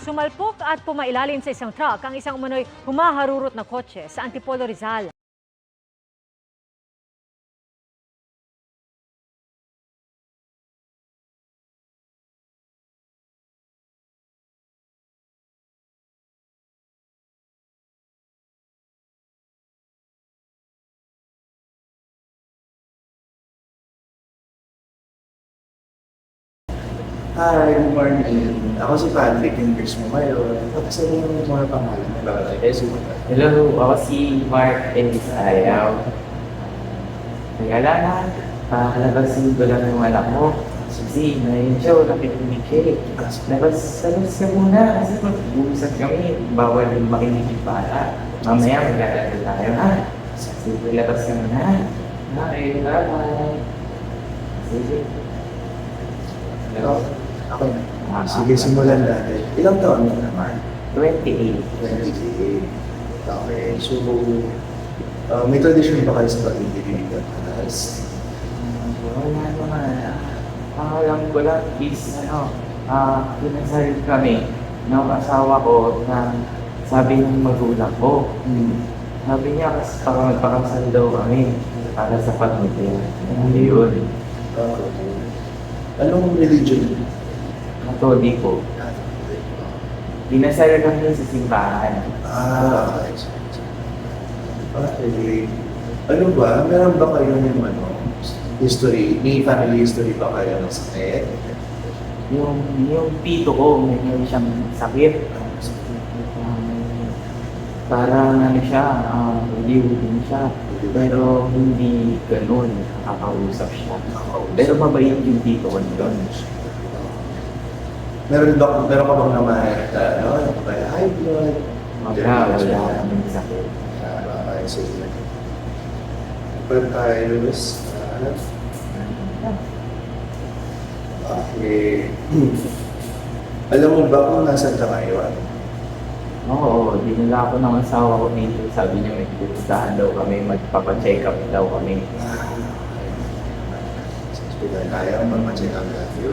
Sumalpok at pumailalim sa isang truck ang isang umano'y humaharurot na kotse sa Antipolo, Rizal. Hi, good morning. Ako si Patrick, yung nurse mo ngayon. Kasi yung mga pangalan mo ba? Hello, ako si Mark Elisayaw. Nag-alala, palabasin ko lang yung anak mo. Kasi na-yun siya, nakikinig siya eh. Labas ka muna kasi mag-uusap kami. Bawal yung makinig yung bata. Mamaya mag-alala tayo ha. Sige, labas ka muna. Okay, bye-bye. Sige. Hello? Ako na. Sige, simulan natin. Ilang taon mo naman? 28. 28. Okay, so may tradition ba kayo sa pag-ibig? Wala naman. Alam ko lang is, pinasal kami ng asawa ko na sabi ng magulang ko. Sabi niya, kasi magpakasal daw kami para sa pamilya. Yun. Anong religion? Katoliko. Pinasal kami sa simbahan. Okay. Okay. Ano ba? Meron ba kayo ng history? May family history ba kayo ng sakit? Yung tito ko, may siyang sakit. Parang siya, liw din siya. Pero hindi ganun, nakakausap siya. Pero mabait yung tito ko doon. Meron ka bang naman high blood? Wala kaming sakit. Okay, sige. Pwede tayo, Luis. Okay. Alam mo ba kung nasan ka ngayon? Oo, dinala ako ng asawa ko dito. Sabi niya may pupuntahan daw kami, magpapacheck up daw kami. Sa hospital tayo, magpa-check up natin.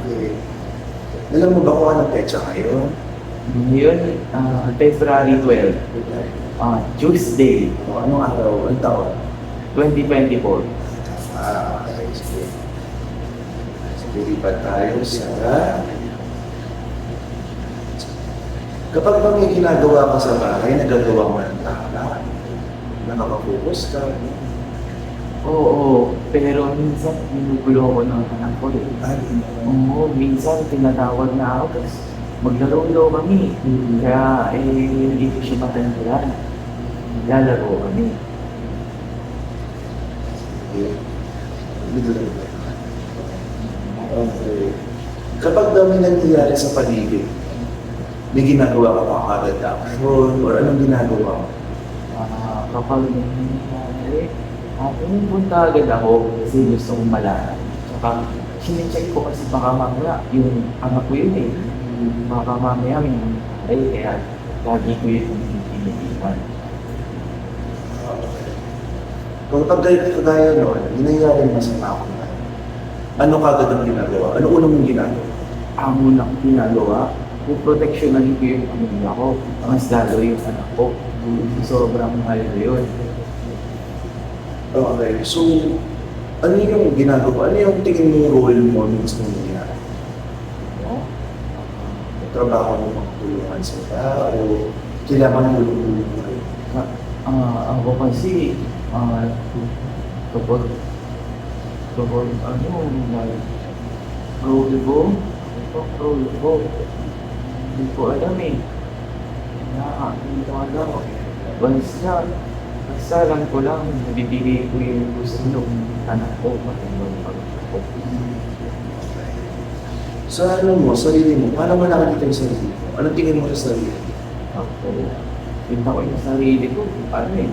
Okay. Alam mo ba kung anong petsa ngayon? Yun, February 12, Tuesday, O anong araw? Anong taon? 2024. Okay, sige. Sige, lipat tayo sa... Kapag ba may ginagawa ka sa bahay, nagagawa mo ng tama, nakaka-focus ka. Oo, pero minsan ginugulo ko ng anak ko eh. Oo, minsan tinatawag na ako kasi maglaro daw kami. Kaya hindi ko siya matandalan. Lalaro kami. Okay. Kapag daw may nangyayari sa paligid, may ginagawa ka pa agad action or anong ginagawa mo? Kapag nangyayari, pumupunta agad ako kasi gusto kong malaman. Tsaka, sinecheck ko kasi baka mamaya yung anak ko yun eh. Baka mamaya may nangyayari, kaya lagi ko yun tinitipan. Kapag kagaya noon, ginayari mo sa tao na, ano kagad ang ginagawa? Ano unang mong ginagawa? Ang unang ginagawa, proteksyonan ko yung pamilya ko. Mas lalo yung anak ko. Sobrang mahal ko yun. Okay, so ano yung ginagawa? Ano yung tingin mong role mo nung gusto mong ginagawa? Trabaho mo magtulungan sila o kailangan mo tulungan mo rin? Ako kasi, kapag role ko, hindi ko alam eh. Hindi ko alam. Basta alam ko lang, nabibigay ko yung gusto ng anak ko, matindong pag-ako. Sa ano mo, sarili mo, paano mo nakakita yung sarili mo? Anong tingin mo sa sarili? Ako, pinta ko yung sarili ko, ano eh,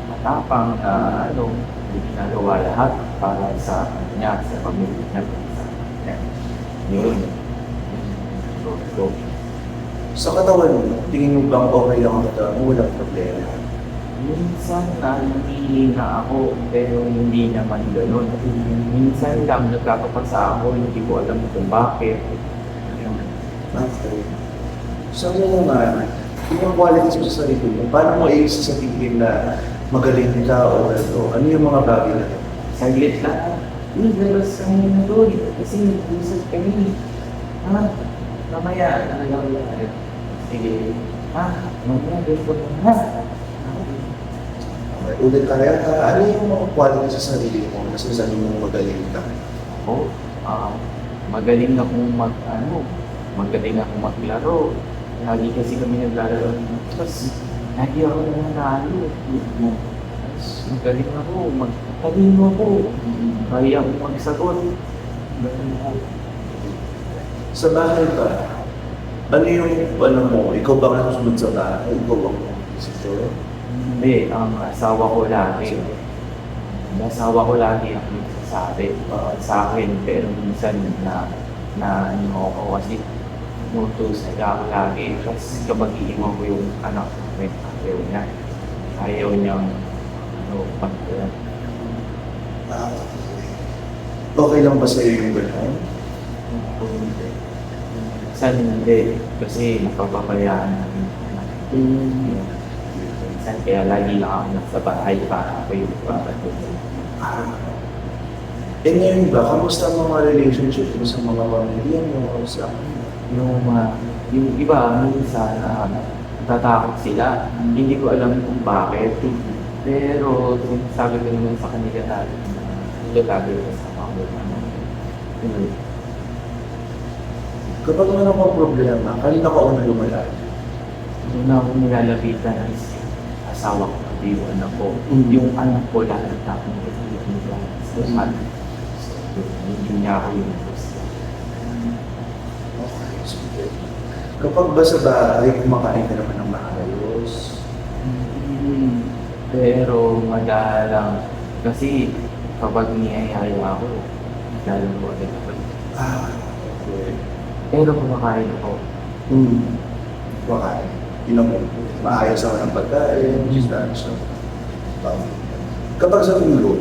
matapang na hindi ginagawa lahat para sa kanya, sa pamilya niya, sa kanya. Yun. So, Sa katawan mo, tingin mo bang okay lang ang katawan mo? Walang problema. minsan nanghihina ako, pero hindi naman ganun. Minsan lang nagkakapasa ako, hindi ko alam kung bakit. Okay. Sabi mo nga, yung qualities mo sa sarili mo, paano mo sasabihin na magaling ka o ano yung mga bagay na ito? Saglit lang. Labas kami na doon. Kasi usap kami. Mamaya, sige. Mamaya, before na. Ulit kaya ka, ano yung mga qualities sa sarili mo na sasabi mo magaling ka? Ako, magaling akong magaling akong maglaro. Lagi kasi kami naglalaro. Tapos, lagi ako nanalo. Tapos, magaling ako, talino ako. Kaya akong magsagot. Ganun ako. Sa bahay ba, ano yung, ano mo, ikaw ba ang nasusunod sa bahay? Ikaw ang isipto? Hindi, ang asawa ko lagi. Ang asawa ko lagi ang nagsasabi sa akin. Pero minsan na ano ako kasi mutos ako lagi. Tapos kapag iiwan ko yung anak ko, ayaw niya. Ayaw niyang pagkakas. Okay lang ba sa'yo yung gano'n? Minsan hindi. Kasi napapabayaan namin. Minsan kaya lagi lang ako nasa bahay para ako yung papatuloy. Ngayon ba, kamusta ang mga relationship mo sa mga pamilya mo o sa Yung iba, minsan natatakot sila. Hindi ko alam kung bakit. Pero sabi ko naman sa kanila na hindi lagi ko sa mga kapag meron kang problema, kanina ka una lumala. Una akong nilalapitan is asawa ko, yung anak ko. Yung anak ko lahat akong nilalapitan. Hindi niya ako yung gusto. Okay, sige. Kapag ba sa bahay, kumakain ka naman ng maayos? Pero madalang kasi kapag niyayaya ako, lalo ko agad ako. Okay. Pero kumakain ako. Kumakain. Maayos ako ng pagkain, so, kapag sa tulog,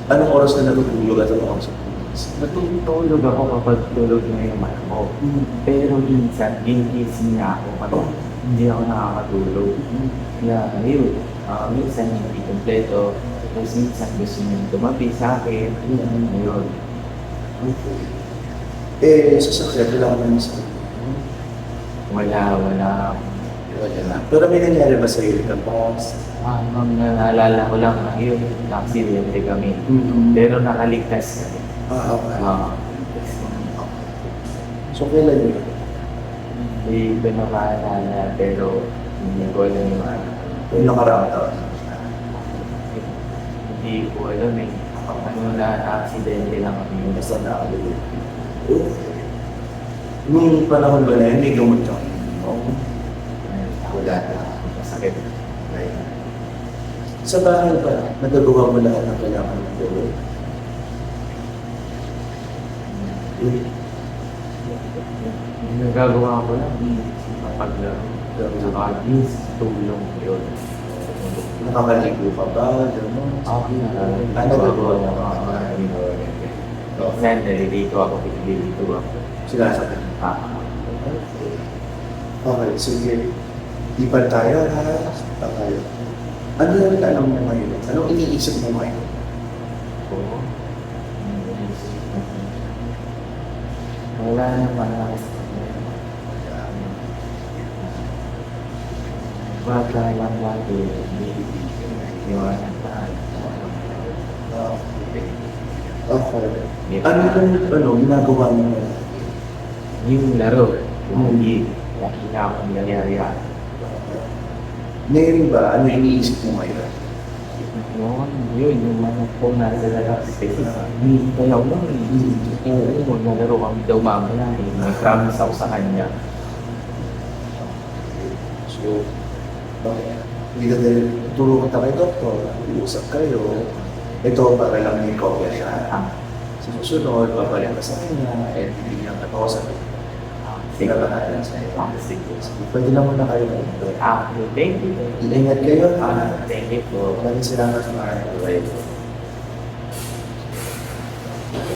anong oras na natutulog at anong oras sa tulog? Natutulog ako kapag tulog na yung mata ko. Pero minsan, ginising niya ako kapag hindi ako nakakatulog. Kaya yun, minsan hindi kompleto. Tapos minsan gusto niya tumabi sa akin. Ayun. Sa sakit, wala ka naman sa Wala. wala na. Pero may nangyari ba sa iyo ka, boss? Ang naalala ko lang na yun, aksidente kami. Pero nakaligtas kami. Okay. So, kailan yun? Hindi ko na maalala, pero hindi ko alam yung Yung nakaraang taon. Hindi ko alam eh. Ano na aksidente lang kami. Basta nakabili. Nung panahon ba na yun, may gamot ka? Oo. Wala na. Masakit. Sa bahay ba, nagagawa mo lahat ng kailangan ng gawin? Yung nagagawa ko lang, paglaro. Saka at least tulong yun. Nakakaligo ka ba? Gano'n? Nagagawa ko Minsan, nalilito ako, pinilito ako. Sila sa akin. Okay, sige. Di pa tayo, ha? Okay. Ano yung tanong mo ngayon? Anong iniisip mo ngayon? Oo. Wala naman ako. Bata lang lagi, baby. Iwanan tayo. Okay. Ano ginagawa mo ngayon? Yung laro, hindi. Lagi na akong nangyari. Ngayon ba, ano iniisip mo ngayon? Yun, yung mga po nasa lalaki. Hindi kayo lang eh. Oo, nalaro kami daw mamaya eh. May promise ako sa kanya. So, hindi ka din tulungan tayo kay doktor, uusap kayo. Ito para lang may kopya siya. Sa susunod, babalik ka sa kanya, and hindi niya katawasan. Sige ba natin sa iyo? Sige. Pwede lang muna kayo. Thank you. Ingat kayo. Thank you po. Maraming salamat sa mga